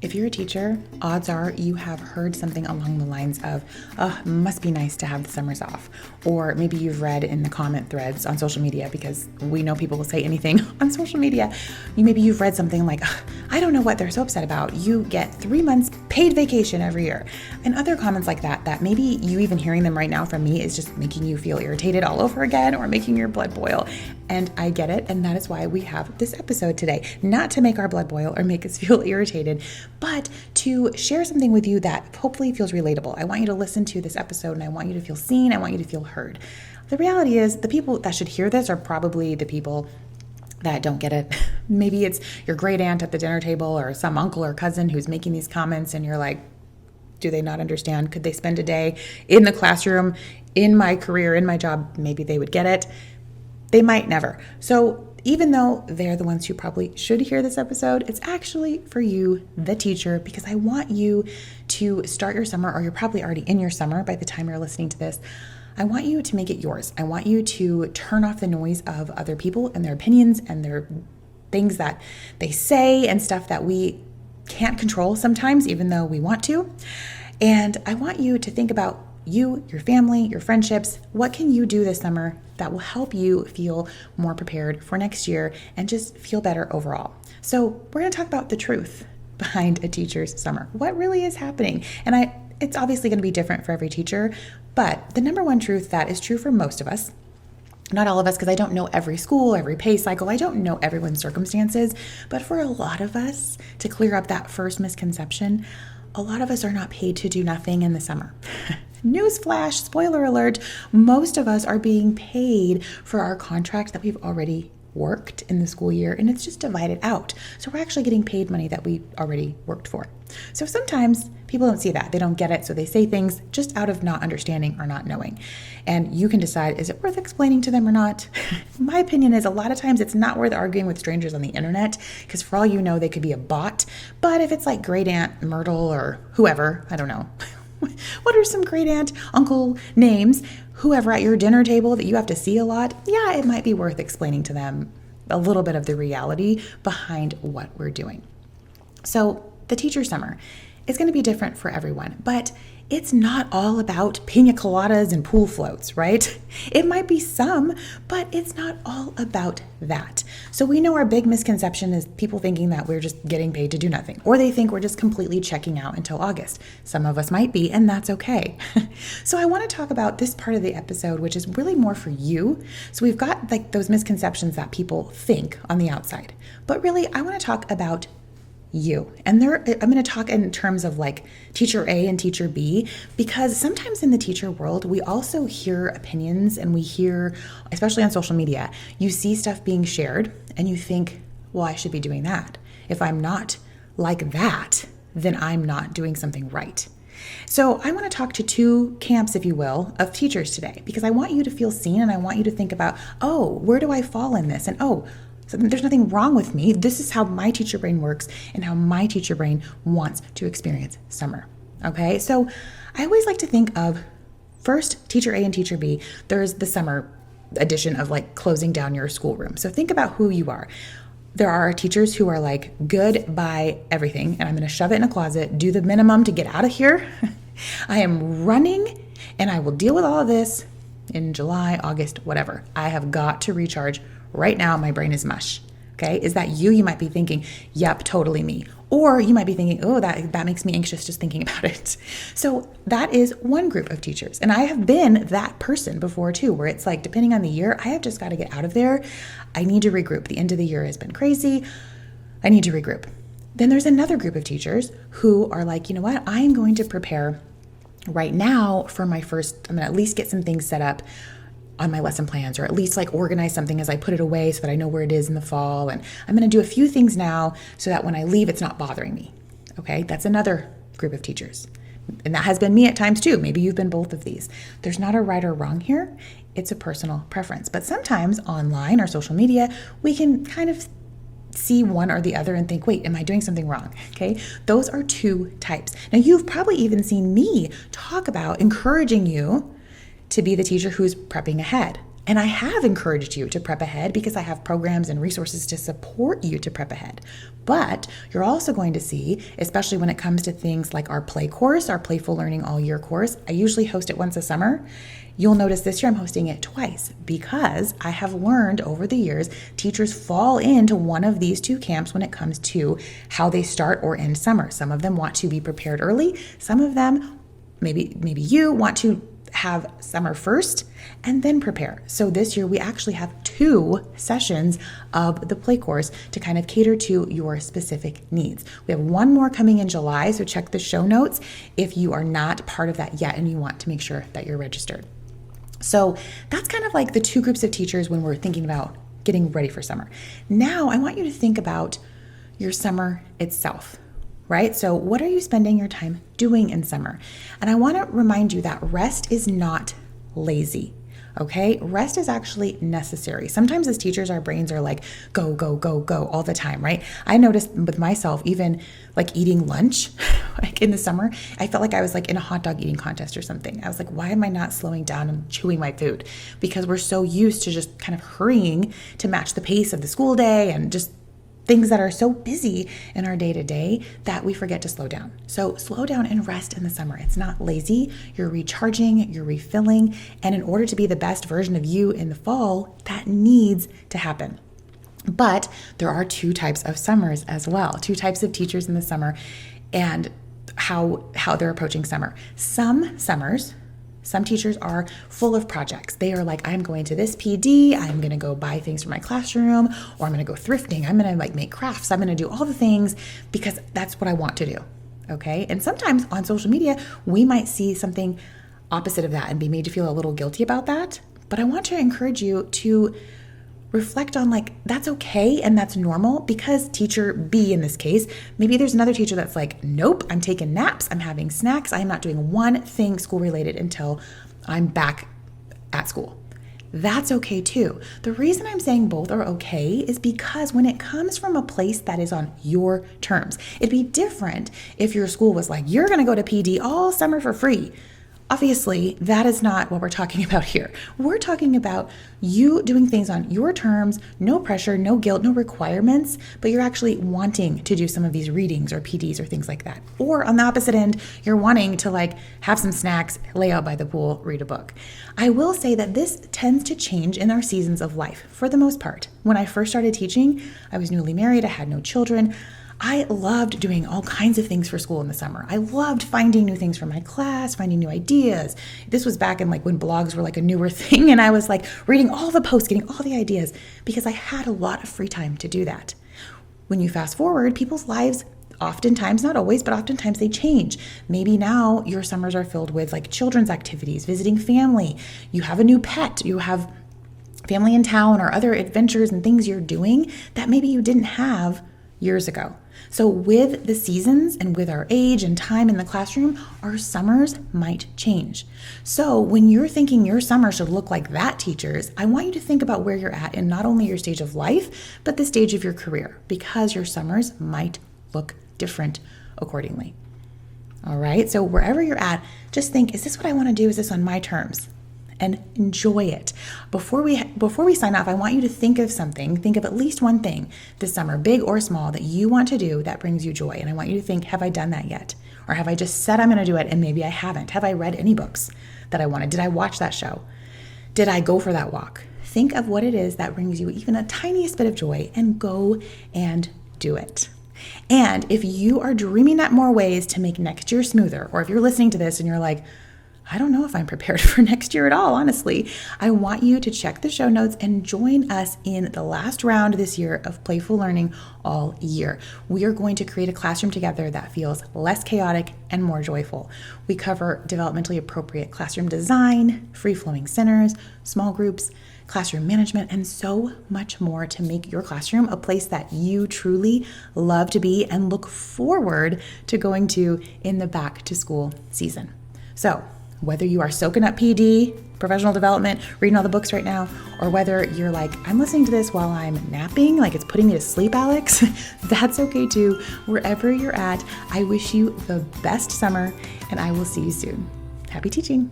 If you're a teacher, odds are you have heard something along the lines of, oh, must be nice to have the summers off. Or maybe you've read in the comment threads on social media, because we know people will say anything on social media. Maybe you've read something like, I don't know what they're so upset about. You get 3 months paid vacation every year. And other comments like that maybe you even hearing them right now from me is just making you feel irritated all over again or making your blood boil. And I get it. And that is why we have this episode today, not to make our blood boil or make us feel irritated, but to share something with you that hopefully feels relatable. I want you to listen to this episode and I want you to feel seen. I want you to feel heard. The reality is the people that should hear this are probably the people that don't get it. Maybe it's your great aunt at the dinner table or some uncle or cousin who's making these comments and you're like, do they not understand? Could they spend a day in the classroom, in my career, in my job? Maybe they would get it. They might never. So even though they're the ones who probably should hear this episode, it's actually for you, the teacher, because I want you to start your summer, or you're probably already in your summer by the time you're listening to this. I want you to make it yours. I want you to turn off the noise of other people and their opinions and their things that they say and stuff that we can't control sometimes, even though we want to. And I want you to think about you, your family, your friendships. What can you do this summer that will help you feel more prepared for next year and just feel better overall? So we're going to talk about the truth behind a teacher's summer. What really is happening? And it's obviously going to be different for every teacher, but the number one truth that is true for most of us, not all of us, because I don't know every school, every pay cycle, I don't know everyone's circumstances, but for a lot of us, to clear up that first misconception, a lot of us are not paid to do nothing in the summer. Newsflash, spoiler alert, most of us are being paid for our contract that we've already worked in the school year, and it's just divided out. So we're actually getting paid money that we already worked for. So sometimes people don't see that. They don't get it. So they say things just out of not understanding or not knowing. And you can decide, is it worth explaining to them or not? My opinion is a lot of times it's not worth arguing with strangers on the internet, because for all you know, they could be a bot. But if it's like great aunt Myrtle or whoever, I don't know. What are some great aunt, uncle names, whoever at your dinner table that you have to see a lot? Yeah, it might be worth explaining to them a little bit of the reality behind what we're doing. So the teacher summer is going to be different for everyone, but it's not all about piña coladas and pool floats, right? It might be some, but it's not all about that. So we know our big misconception is people thinking that we're just getting paid to do nothing, or they think we're just completely checking out until August. Some of us might be, and that's okay. So I want to talk about this part of the episode, which is really more for you. So we've got like those misconceptions that people think on the outside, but really I want to talk about you. And I'm going to talk in terms of like teacher A and teacher B, because sometimes in the teacher world, we also hear opinions and we hear, especially on social media, you see stuff being shared and you think, well, I should be doing that. If I'm not like that, then I'm not doing something right. So I want to talk to two camps, if you will, of teachers today, because I want you to feel seen and I want you to think about, oh, where do I fall in this? And so there's nothing wrong with me. This is how my teacher brain works and how my teacher brain wants to experience summer. Okay, so I always like to think of first teacher A and teacher B. There's the summer edition of like closing down your schoolroom. So think about who you are. There are teachers who are like, good, buy everything, and I'm going to shove it in a closet, do the minimum to get out of here. I am running and I will deal with all of this in July, August, whatever. I have got to recharge. Right now, my brain is mush. Okay, is that you? You might be thinking, yep, totally me. Or you might be thinking, oh, that makes me anxious just thinking about it. So that is one group of teachers. And I have been that person before too, where it's like, depending on the year, I have just got to get out of there. I need to regroup. The end of the year has been crazy. I need to regroup. Then there's another group of teachers who are like, you know what? I am going to prepare right now for I'm going to at least get some things set up on my lesson plans, or at least like organize something as I put it away so that I know where it is in the fall. And I'm going to do a few things now so that when I leave, it's not bothering me. Okay, that's another group of teachers. And that has been me at times too. Maybe you've been both of these. There's not a right or wrong here. It's a personal preference. But sometimes online or social media, we can kind of see one or the other and think, wait, am I doing something wrong? Okay, those are two types. Now, you've probably even seen me talk about encouraging you to be the teacher who's prepping ahead. And I have encouraged you to prep ahead because I have programs and resources to support you to prep ahead. But you're also going to see, especially when it comes to things like our play course, our Playful Learning All Year course, I usually host it once a summer. You'll notice this year I'm hosting it twice because I have learned over the years teachers fall into one of these two camps when it comes to how they start or end summer. Some of them want to be prepared early. Some of them, maybe you want to have summer first and then prepare. So this year we actually have 2 sessions of the play course to kind of cater to your specific needs. We have one more coming in July, so check the show notes if you are not part of that yet and you want to make sure that you're registered. So that's kind of like the 2 groups of teachers when we're thinking about getting ready for summer. Now I want you to think about your summer itself. Right? So what are you spending your time doing in summer? And I want to remind you that rest is not lazy. Okay? Rest is actually necessary. Sometimes as teachers, our brains are like, go, go, go, go all the time, right? I noticed with myself, even like eating lunch, like in the summer, I felt like I was like in a hot dog eating contest or something. I was like, why am I not slowing down and chewing my food? Because we're so used to just kind of hurrying to match the pace of the school day and just things that are so busy in our day-to-day that we forget to slow down. So slow down and rest in the summer. It's not lazy. You're recharging, you're refilling. And in order to be the best version of you in the fall, that needs to happen. But there are 2 types of summers as well, 2 types of teachers in the summer and how they're approaching summer. Some teachers are full of projects. They are like, I'm going to this PD, I'm going to go buy things for my classroom, or I'm going to go thrifting. I'm going to like make crafts. I'm going to do all the things because that's what I want to do. Okay. And sometimes on social media, we might see something opposite of that and be made to feel a little guilty about that. But I want to encourage you to reflect on like, that's okay and that's normal because teacher B in this case, maybe there's another teacher that's like, nope, I'm taking naps, I'm having snacks, I'm not doing one thing school related until I'm back at school. That's okay too. The reason I'm saying both are okay is because when it comes from a place that is on your terms, it'd be different if your school was like, you're gonna go to PD all summer for free. Obviously, that is not what we're talking about here. We're talking about you doing things on your terms, no pressure, no guilt, no requirements, but you're actually wanting to do some of these readings or PDs or things like that. Or on the opposite end, you're wanting to like have some snacks, lay out by the pool, read a book. I will say that this tends to change in our seasons of life for the most part. When I first started teaching, I was newly married, I had no children. I loved doing all kinds of things for school in the summer. I loved finding new things for my class, finding new ideas. This was back in like when blogs were like a newer thing, and I was like reading all the posts, getting all the ideas because I had a lot of free time to do that. When you fast forward, people's lives oftentimes, not always, but oftentimes they change. Maybe now your summers are filled with like children's activities, visiting family. You have a new pet, you have family in town or other adventures and things you're doing that maybe you didn't have years ago. So with the seasons and with our age and time in the classroom, our summers might change. So when you're thinking your summer should look like that, teachers, I want you to think about where you're at in not only your stage of life, but the stage of your career, because your summers might look different accordingly. All right, so wherever you're at, just think, is this what I want to do? Is this on my terms? And enjoy it. Before we sign off, I want you to think of something, think of at least one thing this summer, big or small, that you want to do that brings you joy. And I want you to think, have I done that yet? Or have I just said I'm going to do it and maybe I haven't? Have I read any books that I wanted? Did I watch that show? Did I go for that walk? Think of what it is that brings you even a tiniest bit of joy and go and do it. And if you are dreaming up more ways to make next year smoother, or if you're listening to this and you're like, I don't know if I'm prepared for next year at all, honestly, I want you to check the show notes and join us in the last round this year of Playful Learning All Year. We are going to create a classroom together that feels less chaotic and more joyful. We cover developmentally appropriate classroom design, free-flowing centers, small groups, classroom management, and so much more to make your classroom a place that you truly love to be and look forward to going to in the back to school season. So, whether you are soaking up PD, professional development, reading all the books right now, or whether you're like, I'm listening to this while I'm napping, like it's putting me to sleep, Alex, that's okay too. Wherever you're at, I wish you the best summer, and I will see you soon. Happy teaching.